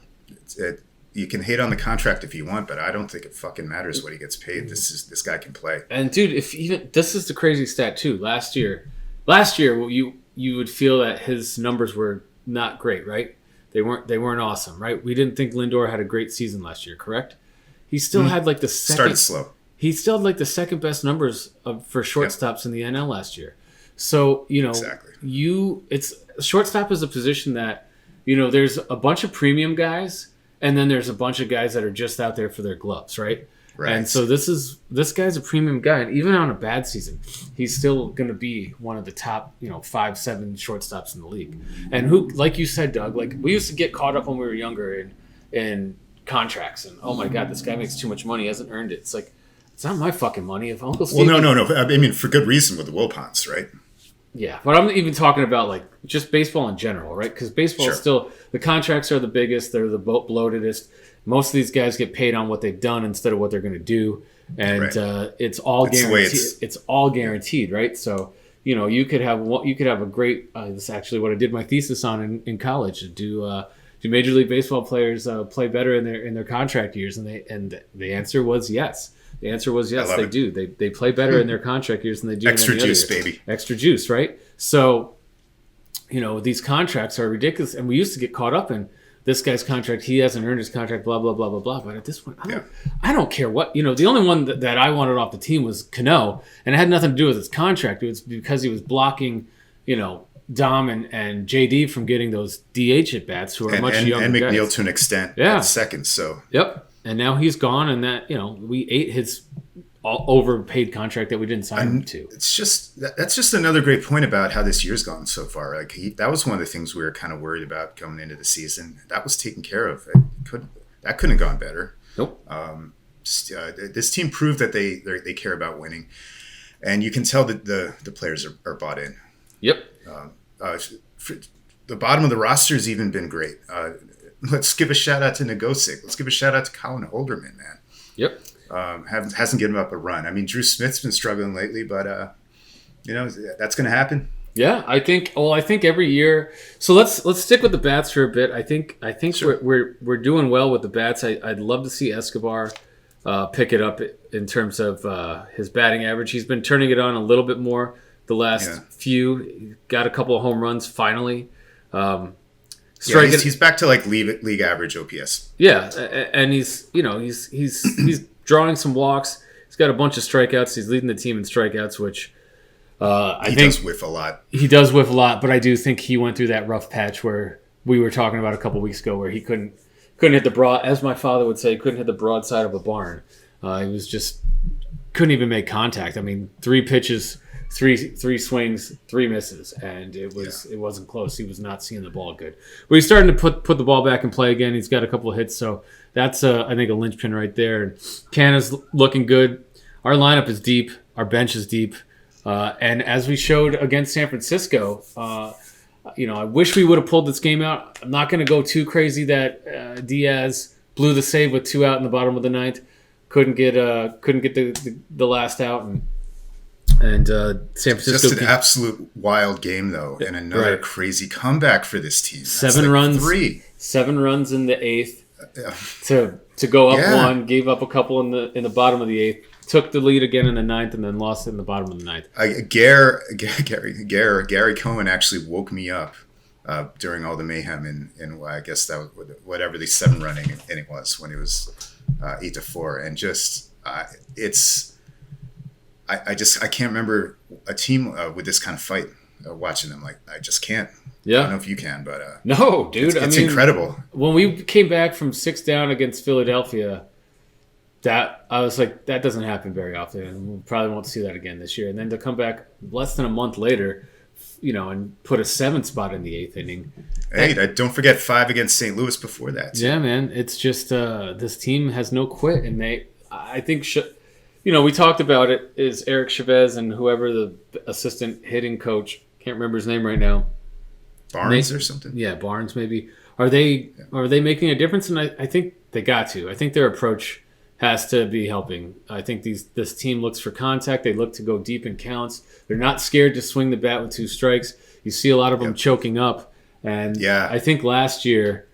B: You can hate on the contract if you want, but I don't think it fucking matters what he gets paid. This guy can play.
A: And dude, this is the crazy stat too. Last year, you would feel that his numbers were not great, right? They weren't awesome, right? We didn't think Lindor had a great season last year, correct? He still had like the second.
B: Started slow.
A: He still had like the second best numbers for shortstops in the NL last year. So
B: exactly.
A: Shortstop is a position that there's a bunch of premium guys. And then there's a bunch of guys that are just out there for their gloves, right?
B: Right.
A: And so this guy's a premium guy, and even on a bad season, he's still going to be one of the top, 5-7 shortstops in the league. And who, like you said, Doug, like we used to get caught up when we were younger in contracts, and oh my god, this guy makes too much money, he hasn't earned it. It's like, it's not my fucking money. If Uncle Steve,
B: no. I mean, for good reason with the Wilpons, right?
A: Yeah, but I'm even talking about like just baseball in general, right? Because baseball is still, the contracts are the biggest, they're the bloatedest. Most of these guys get paid on what they've done instead of what they're going to do, and it's all guaranteed. It's all guaranteed, right? So you could have a great. This is actually what I did my thesis on in college. Do Major League Baseball players play better in their contract years? And the answer was yes. The answer was yes, they do. They play better in their contract years than they do
B: extra
A: in any
B: juice,
A: other year.
B: baby.
A: Extra juice, right? So, these contracts are ridiculous, and we used to get caught up in this guy's contract. He hasn't earned his contract, blah blah blah blah blah. But at this point, I don't care what The only one that I wanted off the team was Cano, and it had nothing to do with his contract. It was because he was blocking, Dom and JD from getting those DH at bats who are much younger
B: and McNeil
A: guys.
B: To an extent, at second. So
A: yep. And now he's gone, and that we ate his overpaid contract that we didn't sign him to.
B: It's just that's just another great point about how this year's gone so far. Like that was one of the things we were kind of worried about coming into the season. That was taken care of. That couldn't have gone better.
A: Nope.
B: This team proved that they care about winning, and you can tell that the players are bought in.
A: Yep.
B: The bottom of the roster has even been great. Let's give a shout out to Nagosic. Let's give a shout out to Colin Holderman, man.
A: Yep.
B: Hasn't given up a run. I mean, Drew Smith's been struggling lately, but that's going to happen.
A: Yeah, I think every year. So let's stick with the bats for a bit. I think
B: Sure.
A: we're doing well with the bats. I'd love to see Escobar pick it up in terms of his batting average. He's been turning it on a little bit more the last few. He got a couple of home runs finally.
B: He's back to like league average OPS.
A: Yeah, and he's drawing some walks. He's got a bunch of strikeouts. He's leading the team in strikeouts, which
B: He does whiff a lot.
A: He does whiff a lot, but I do think he went through that rough patch where we were talking about a couple weeks ago, where he couldn't hit the broad, as my father would say, couldn't hit the broadside of a barn. He was just couldn't even make contact. I mean, 3 pitches, three swings, 3 misses, and it wasn't close. He was not seeing the ball good. But he's starting to put the ball back in play again. He's got a couple of hits, so that's I think a linchpin right there. And Canna's looking good. Our lineup is deep. Our bench is deep. And as we showed against San Francisco, I wish we would have pulled this game out. I'm not going to go too crazy that Diaz blew the save with 2 out in the bottom of the 9th. Couldn't get the last out, and San Francisco.
B: Just an absolute wild game though, and another crazy comeback for this team.
A: That's 7 runs, 7 runs in the 8th to go up 1. Gave up a couple in the bottom of the 8th. Took the lead again in the 9th and then lost it in the bottom of the 9th. Gary
B: Cohen actually woke me up during all the mayhem in I guess that was whatever the 7-run inning was when it was 8-4, and just I can't remember a team with this kind of fight. Watching them, like I just can't.
A: Yeah,
B: I don't know if you can, but
A: no, dude,
B: it's incredible.
A: When we came back from 6 down against Philadelphia. That I was like, that doesn't happen very often, and we probably won't see that again this year. And then to come back less than a month later, and put a 7th spot in the 8th inning.
B: Hey, don't forget 5 against St. Louis before that.
A: So. Yeah, man, it's just this team has no quit, and I think, we talked about it. Is Eric Chavez and whoever the assistant hitting coach, can't remember his name right now,
B: Barnes or something.
A: Yeah, Barnes maybe. Are they making a difference? And I think they got to. I think their approach has to be helping. I think this team looks for contact. They look to go deep in counts. They're not scared to swing the bat with 2 strikes. You see a lot of them choking up. And I think last year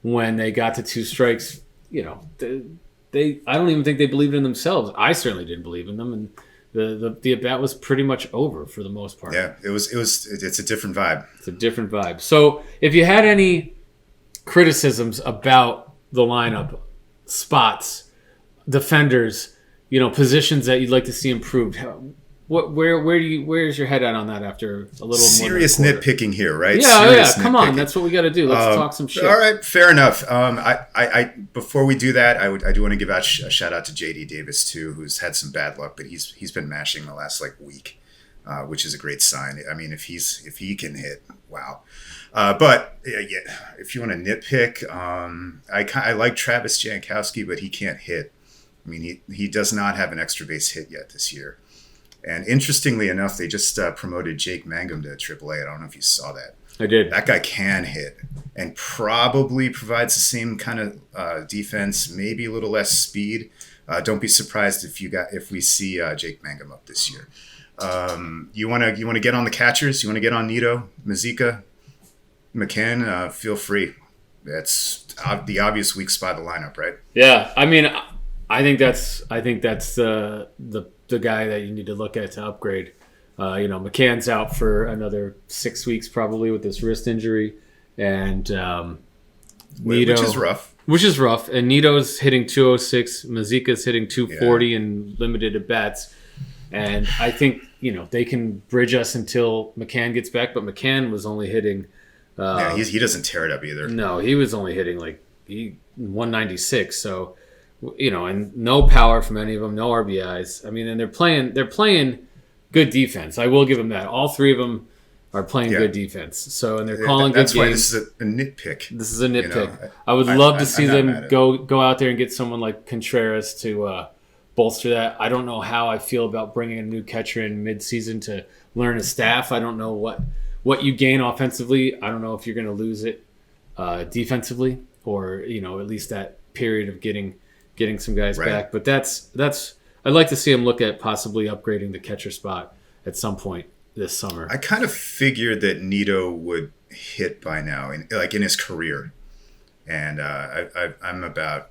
A: when they got to 2 strikes, I don't even think they believed in themselves. I certainly didn't believe in them. And the at bat was pretty much over for the most part.
B: Yeah, it's a different vibe.
A: It's a different vibe. So if you had any criticisms about the lineup, spots, defenders, positions that you'd like to see improved. Where's your head at on that after a little
B: serious
A: more
B: nitpicking here, right?
A: Yeah. Come on, that's what we got to do. Let's talk some shit.
B: All right, fair enough. I before we do that, I do want to give out a shout out to JD Davis too, who's had some bad luck, but he's been mashing the last week, which is a great sign. I mean, if he can hit, wow. But if you want to nitpick, I like Travis Jankowski, but he can't hit. I mean, he does not have an extra base hit yet this year. And interestingly enough, they just promoted Jake Mangum to AAA. I don't know if you saw that.
A: I did.
B: That guy can hit and probably provides the same kind of defense, maybe a little less speed. Don't be surprised if we see Jake Mangum up this year. You want to get on the catchers? You want to get on Nito, Mazika, McCann? Feel free. That's the obvious weak spot of the lineup, right?
A: Yeah, I mean, I think that's the guy that you need to look at to upgrade. McCann's out for another 6 weeks probably with this wrist injury, and Nito, which is rough. And Nito's hitting 206, Mazika's hitting 240 in limited at bats, and I think they can bridge us until McCann gets back. But McCann was only hitting.
B: He doesn't tear it up either.
A: No, he was only hitting 196. So. And no power from any of them, no RBIs. I mean, and they're playing good defense. I will give them that. All 3 of them are playing good defense. So, and they're calling good games.
B: That's why this is a nitpick.
A: This is a nitpick. I would love to see them go out there and get someone like Contreras to bolster that. I don't know how I feel about bringing a new catcher in mid-season to learn a staff. I don't know what you gain offensively. I don't know if you're going to lose it defensively, or at least that period of getting some guys back. But that's I'd like to see him look at possibly upgrading the catcher spot at some point this summer.
B: I kind of figured that Nito would hit by now, in his career, and I've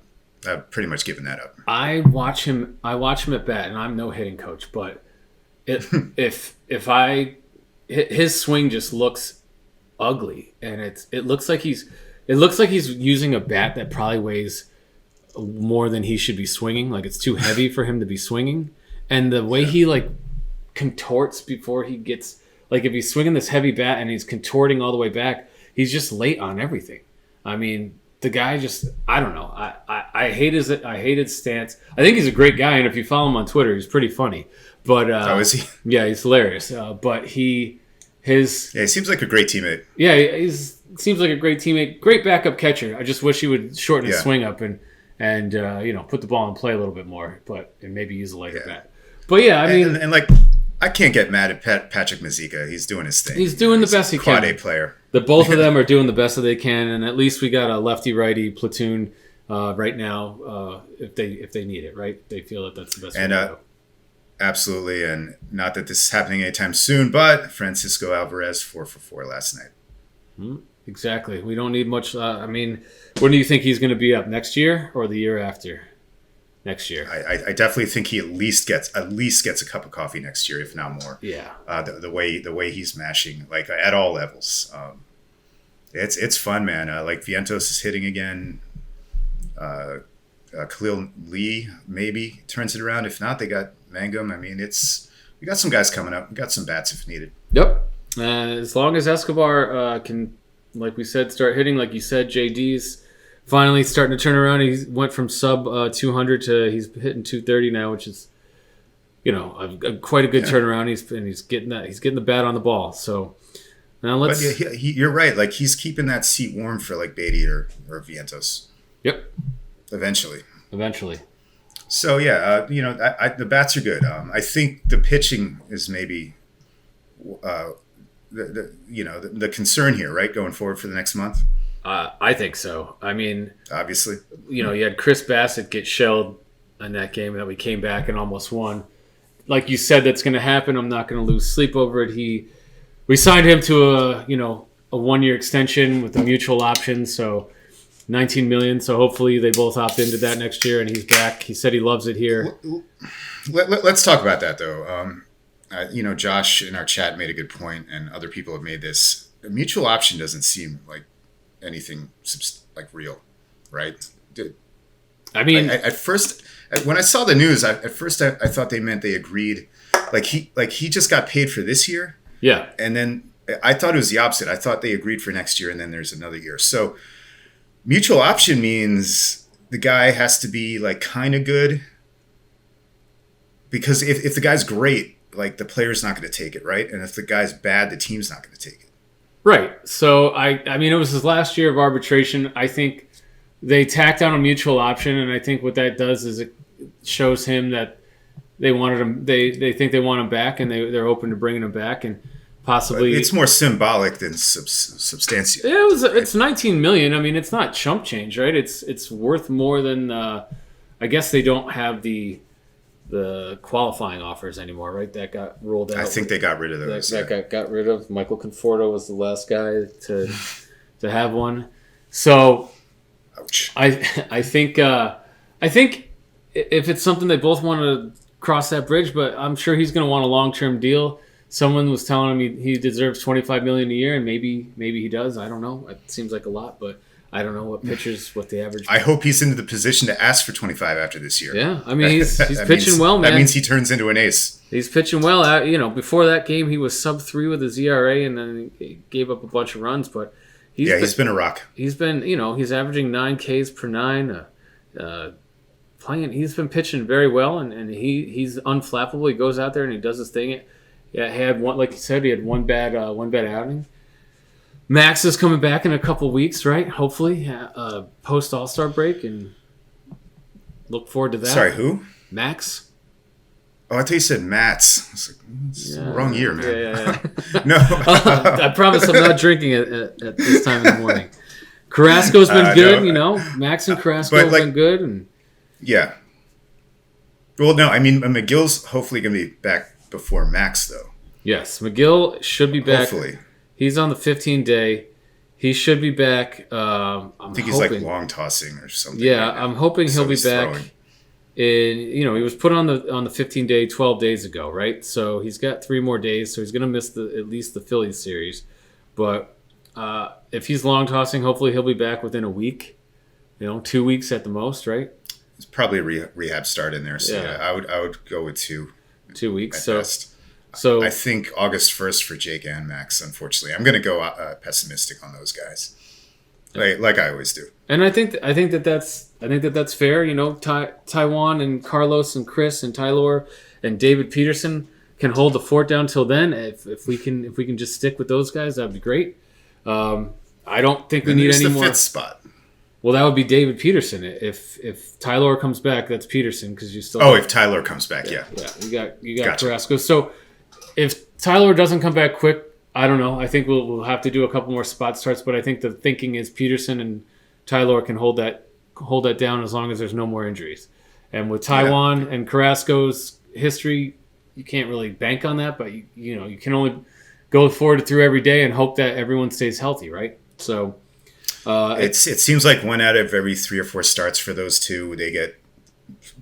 B: pretty much given that up.
A: I watch him at bat, and I'm no hitting coach, but if his swing just looks ugly, and it looks like he's using a bat that probably weighs more than he should be swinging. Like, it's too heavy for him to be swinging, and the way he contorts before he gets, like if he's swinging this heavy bat and he's contorting all the way back, he's just late on everything. I mean, the guy just, I don't know. I hate his stance. I think he's a great guy, and if you follow him on Twitter, he's pretty funny. But
B: how is he?
A: Yeah, he's hilarious. But he
B: seems like a great teammate.
A: Yeah, seems like a great teammate, great backup catcher. I just wish he would shorten his swing up and put the ball in play a little bit more, and maybe use a lighter bat. But yeah, I mean,
B: and like, I can't get mad at Patrick Mazeika. He's doing his thing.
A: He's doing the best he can.
B: Quad A player.
A: The both of them are doing the best that they can, and at least we got a lefty-righty platoon right now. If they need it, right? They feel that that's the best.
B: And absolutely, and not that this is happening anytime soon, but Francisco Alvarez 4 for 4 last night.
A: Exactly. We don't need much. I mean, when do you think he's going to be up, next year or the year after? Next year.
B: I definitely think he at least gets a cup of coffee next year, if not more.
A: Yeah.
B: The way he's mashing, like at all levels, it's fun, man. Like Vientos is hitting again. Khalil Lee maybe turns it around. If not, they got Mangum. I mean, we got some guys coming up. We got some bats if needed.
A: Yep. As long as Escobar can, like we said, start hitting, like you said, JD's finally starting to turn around. He went from sub 200 to he's hitting 230 now, which is, quite a good turnaround. He's getting the bat on the ball. So now let's.
B: But you're right. Like he's keeping that seat warm for like Beatty or Vientos.
A: Yep.
B: Eventually.
A: So
B: yeah, the bats are good. I think the pitching is maybe the concern here, right, going forward for the next month.
A: I think so. I mean,
B: obviously,
A: you had Chris Bassitt get shelled in that game that we came back and almost won. Like you said, that's going to happen. I'm not going to lose sleep over it. We signed him to a 1-year extension with a mutual option, so $19 million. So hopefully they both opt into that next year, and he's back. He said he loves it here.
B: Let's talk about that though. Josh in our chat made a good point, and other people have made this. A mutual option doesn't seem like anything like real, right?
A: I mean,
B: at first, when I saw the news, I thought they meant they agreed, like he just got paid for this year.
A: Yeah,
B: and then I thought it was the opposite. I thought they agreed for next year, and then there's another year. So mutual option means the guy has to be like kind of good, because if the guy's great, like the player's not going to take it, right? And if the guy's bad, the team's not going to take it.
A: Right. So, I mean, it was his last year of arbitration. I think they tacked on a mutual option, and I think what that does is it shows him that they wanted him. They think they want him back, and they're open to bringing him back, and possibly
B: it's more symbolic than substantial.
A: It's $19 million. I mean, it's not chump change, right? It's worth more than. I guess they don't have the qualifying offers anymore, right? That got ruled out.
B: I think they got rid of those.
A: That got rid of. Michael Conforto was the last guy to have one. So, ouch. I think if it's something they both want to cross that bridge, but I'm sure he's going to want a long-term deal. Someone was telling him he deserves $25 million a year, and maybe he does. I don't know. It seems like a lot, but I don't know what the average.
B: I hope he's into the position to ask for 25 after this year.
A: Yeah, I mean he's pitching well, man.
B: That means he turns into an ace.
A: He's pitching well. Before that game he was sub 3 with his ERA, and then he gave up a bunch of runs. But he's been a rock. He's been he's averaging 9 Ks per 9. Playing, he's been pitching very well, and he's unflappable. He goes out there and he does his thing. Yeah, he had one, like you said, he had one bad outing. Max is coming back in a couple weeks, right? Hopefully, post All-Star break, and look forward to that.
B: Sorry, who?
A: Max.
B: Oh, I thought you said Mats. It's the wrong year, man.
A: Yeah.
B: No.
A: I promise I'm not drinking at this time in the morning. Carrasco's been good, Max and Carrasco have been good. And
B: yeah. Well, no, I mean, McGill's hopefully going to be back before Max, though.
A: Yes, Megill should be back.
B: Hopefully.
A: He's on the 15-day. He should be back.
B: I think he's like long tossing or something.
A: Yeah, right, I'm hoping he'll be back. Throwing. He was put on the 15-day 12 days ago, right? So he's got 3 more days, so he's going to miss at least the Phillies series. But if he's long tossing, hopefully he'll be back within a week. 2 weeks at the most, right?
B: It's probably a rehab start in there, so yeah I would go with 2.
A: 2 weeks.
B: Best.
A: So
B: I think August 1st for Jake and Max, unfortunately. I'm going to go pessimistic on those guys. Like I always do.
A: And I think that's fair. You know, Taiwan and Carlos and Chris and Tylor and David Peterson can hold the fort down till then. If we can just stick with those guys, that'd be great. I don't think we need any more.
B: The fifth spot.
A: Well, that would be David Peterson. If Tylor comes back, that's Peterson because you still.
B: If Tylor comes back, yeah.
A: You got Carrasco. So if Tylor doesn't come back quick, I don't know. I think we'll have to do a couple more spot starts, but I think the thinking is Peterson and Tylor can hold that down as long as there's no more injuries. And with Taiwan and Carrasco's history, you can't really bank on that, but you can only go forward through every day and hope that everyone stays healthy, right? So
B: it seems like 1 out of every 3 or 4 starts for those two, they get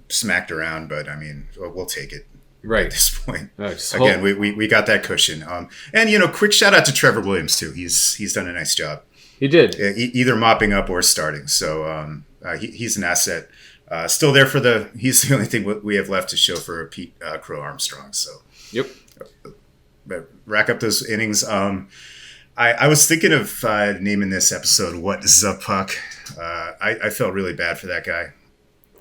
B: smacked around, but I mean, we'll take it.
A: Right
B: at this point.
A: Again,
B: we got that cushion. And quick shout out to Trevor Williams too. He's done a nice job.
A: He did
B: either mopping up or starting. So he's an asset. Still there he's the only thing we have left to show for Pete Crow Armstrong. So
A: yep.
B: Rack up those innings. I was thinking of naming this episode "What Sza-Puck." I felt really bad for that guy.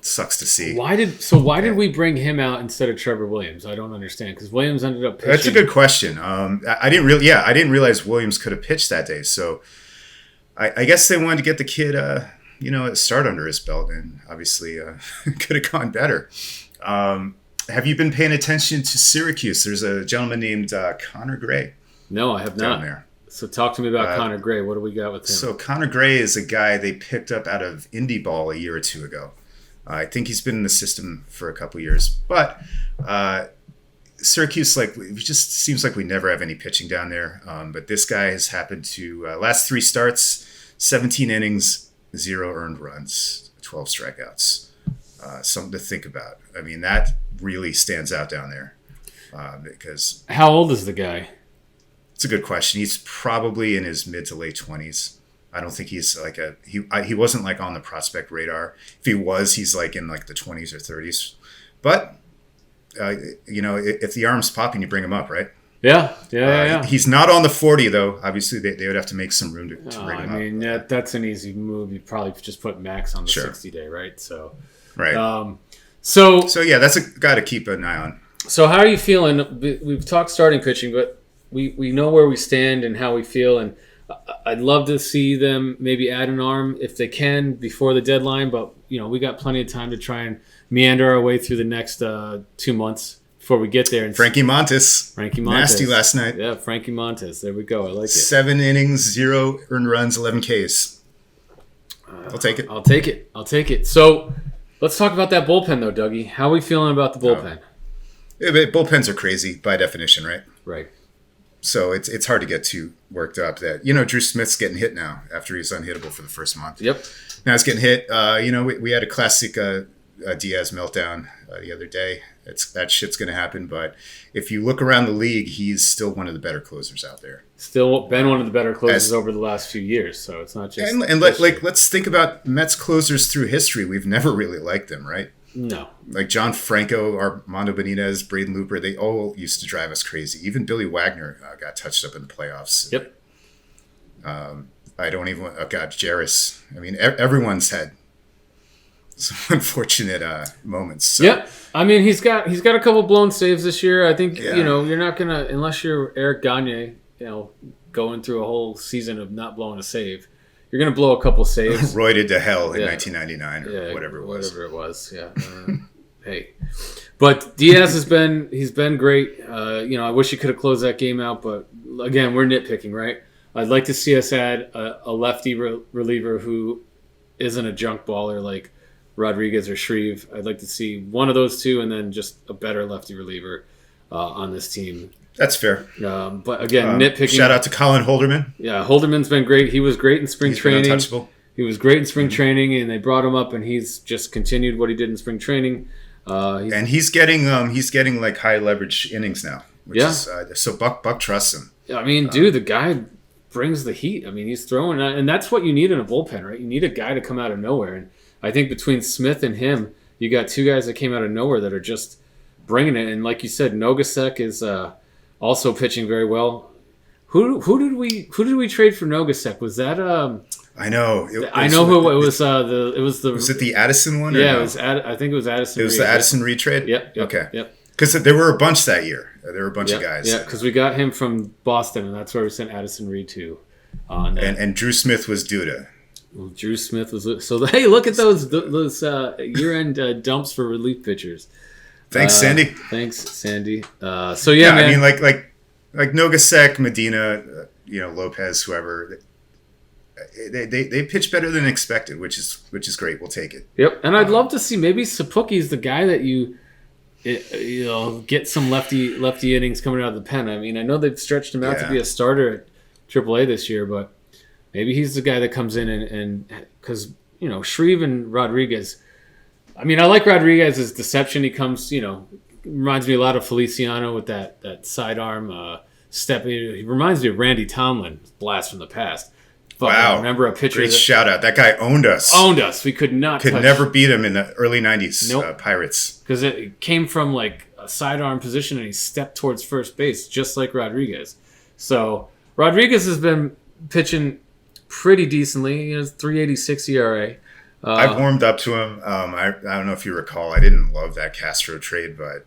B: Sucks to see.
A: Why did we bring him out instead of Trevor Williams? I don't understand because Williams ended up pitching.
B: That's a good question. I didn't realize Williams could have pitched that day. So I guess they wanted to get the kid a start under his belt, and obviously could have gone better. Have you been paying attention to Syracuse? There's a gentleman named Connor Gray.
A: No, I have not.
B: Down there.
A: So talk to me about Connor Gray. What do we got with him?
B: So Connor Gray is a guy they picked up out of Indie Ball a year or two ago. I think he's been in the system for a couple years, but Syracuse, it just seems like we never have any pitching down there. But this guy has happened to last 3 starts, 17 innings, 0 earned runs, 12 strikeouts. Something to think about. I mean, that really stands out down there because.
A: How old is the guy?
B: It's a good question. He's probably in his mid to late 20s. I don't think he's he wasn't on the prospect radar. If he was, he's in the 20s or 30s. But if the arm's popping, you bring him up, right?
A: Yeah.
B: He's not on the 40 though. Obviously, they would have to make some room to bring him up.
A: I mean, that's an easy move. You probably just put Max on the 60-day, right? So
B: right.
A: So
B: yeah, that's a guy to keep an eye on.
A: So how are you feeling? We've talked starting pitching, but we know where we stand and how we feel, and I'd love to see them maybe add an arm if they can before the deadline, but we got plenty of time to try and meander our way through the next 2 months before we get there. And
B: Frankie Montes. Nasty last night.
A: Yeah, Frankie Montes. There we go. I like it.
B: 7 innings, 0 earned runs, 11 Ks. I'll take it.
A: I'll take it. So let's talk about that bullpen though, Dougie. How are we feeling about the bullpen?
B: Bullpens are crazy by definition, right?
A: Right.
B: So it's hard to get too worked up that, Drew Smith's getting hit now after he's unhittable for the first month.
A: Yep.
B: Now he's getting hit. We had a classic Diaz meltdown the other day. That shit's going to happen. But if you look around the league, he's still one of the better closers out there.
A: Still been one of the better closers over the last few years. So it's not just.
B: And let's think about Mets closers through history. We've never really liked them, right?
A: No. Like
B: John Franco, Armando Benitez, Braden Looper, they all used to drive us crazy. Even Billy Wagner got touched up in the playoffs.
A: Yep.
B: I don't even – Jarris. I mean, everyone's had some unfortunate moments. So.
A: Yep. I mean, he's got a couple blown saves this year. I think, you're not going to – unless you're Eric Gagne, going through a whole season of not blowing a save – you're going to blow a couple saves.
B: Roided to hell in 1999 or whatever it was.
A: Whatever it was, yeah. Hey. But Diaz he's been great. I wish he could have closed that game out, but again, we're nitpicking, right? I'd like to see us add a lefty reliever who isn't a junk baller like Rodriguez or Shreve. I'd like to see one of those two and then just a better lefty reliever on this team.
B: That's fair.
A: But again, nitpicking.
B: Shout out to Colin Holderman.
A: Yeah, Holderman's been great. He was great in spring training.
B: Been untouchable.
A: He was great in spring training, and they brought him up, and he's just continued what he did in spring training.
B: He's getting high leverage innings now. So Buck trusts him.
A: I mean, dude, the guy brings the heat. I mean, he's throwing, and that's what you need in a bullpen, right? You need a guy to come out of nowhere, and I think between Smith and him, you got 2 guys that came out of nowhere that are just bringing it. And like you said, Nogasek is. also pitching very well. Who did we trade for Nogasek? Was that
B: I know.
A: I know who it was. Was
B: it the Addison one?
A: Yeah, no? I think it was Addison.
B: It was the Addison retrade.
A: Yep.
B: Okay.
A: Yep.
B: Because there were a bunch that year. There were a bunch of guys.
A: Yeah, because we got him from Boston, and that's where we sent Addison Reed to.
B: And Drew Smith was Duda.
A: Well, Drew Smith was so. Hey, look at those year-end dumps for relief pitchers.
B: Thanks, Sandy.
A: Thanks, Sandy. So yeah, man.
B: I mean, like Nogasek, Medina, Lopez, whoever. They pitch better than expected, which is great. We'll take it.
A: Yep, and I'd love to see maybe Sza-Puck's the guy that you get some lefty innings coming out of the pen. I mean, I know they've stretched him out to be a starter at AAA this year, but maybe he's the guy that comes in and because Shreve and Rodriguez. I mean, I like Rodriguez's deception. He comes, reminds me a lot of Feliciano with that sidearm step. He reminds me of Randy Tomlin, blast from the past. But
B: wow!
A: Remember a pitcher?
B: Great shout out. That guy owned us.
A: We could
B: never beat him in the early '90s.
A: Nope.
B: Pirates.
A: Because it came from like a sidearm position, and he stepped towards first base, just like Rodriguez. So Rodriguez has been pitching pretty decently. 3.86 ERA.
B: I've warmed up to him. I don't know if you recall. I didn't love that Castro trade, but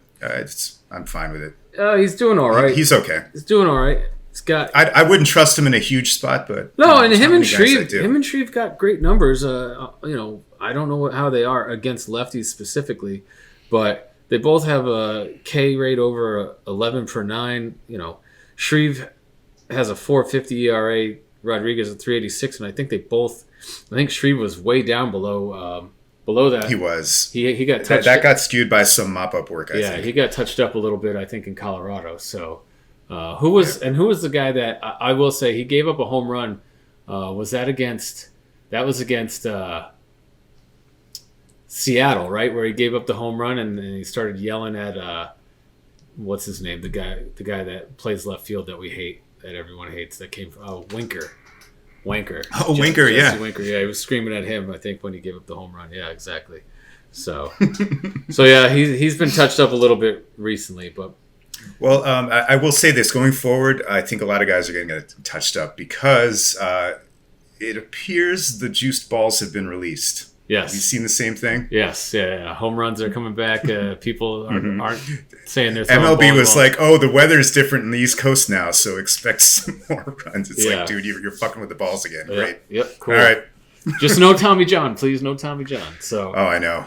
B: I'm fine with it.
A: He's doing all right.
B: He's okay.
A: He's doing all right.
B: I wouldn't trust him in a huge spot, but
A: and him and Shreve got great numbers. I don't know how they are against lefties specifically, but they both have a K rate over 11 per 9. Shreve has a 4.50 ERA. Rodriguez at 3.86, and I think Shreve was way down below that.
B: He was.
A: He got touched.
B: That got skewed by some mop up work. I think.
A: He got touched up a little bit. I think in Colorado. So. Who was the guy that I will say he gave up a home run? Was that against? That was against Seattle, right? Where he gave up the home run and then he started yelling at what's his name? The guy that plays left field that we hate, that everyone hates. That came from Winker.
B: Oh, Winker, yeah.
A: Winker, yeah. He was screaming at him, I think, when he gave up the home run. Yeah, exactly. So yeah, he's been touched up a little bit recently, but.
B: Well, I will say this. Going forward, I think a lot of guys are going to get touched up because it appears the juiced balls have been released.
A: Yes.
B: Have you seen the same thing?
A: Yes. Yeah. Home runs are coming back. People aren't saying they're throwing
B: MLB was
A: balls.
B: like, oh, the weather's different in the East Coast now, so expect some more runs. It's like, dude, you're fucking with the balls again.
A: Yeah.
B: Great.
A: Yep. Cool.
B: All right.
A: Just no Tommy John, please. No Tommy John. So.
B: Oh, I know.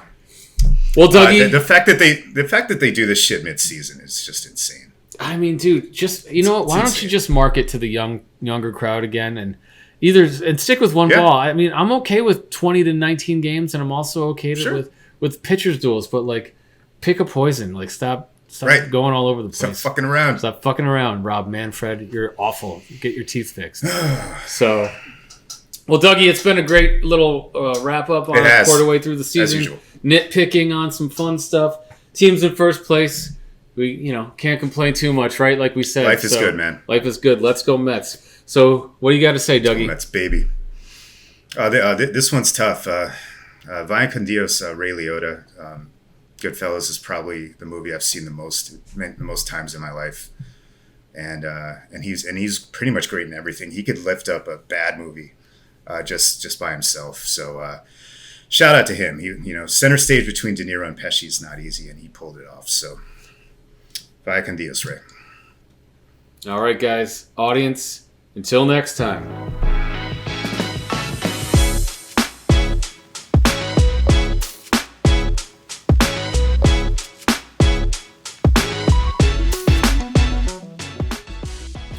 A: Well, Dougie,
B: the fact that they do this shit mid-season is just insane.
A: I mean, dude, just what? Why don't you just market to the younger crowd again and stick with one ball? I mean, I'm okay with 20 to 19 games, and I'm also okay with pitchers duels, but like, pick a poison. Like, stop going all over the place.
B: Stop fucking around.
A: Rob Manfred. You're awful. Get your teeth fixed. So, well, Dougie, it's been a great little wrap up on a quarter way through the season.
B: As usual.
A: Nitpicking on some fun stuff. Teams in first place. We can't complain too much, right? Like we said,
B: life is good, man.
A: Life is good. Let's go Mets. So, what do you got to say, Dougie?
B: Mets, baby. This one's tough. Vaya con Dios, Ray Liotta. Goodfellas is probably the movie I've seen the most times in my life, and he's pretty much great in everything. He could lift up a bad movie, just by himself. So. Shout out to him. He, center stage between De Niro and Pesci is not easy, and he pulled it off. So, vaya con Dios, Ray.
A: All right, guys. Audience, until next time.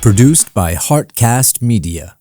C: Produced by Heartcast Media.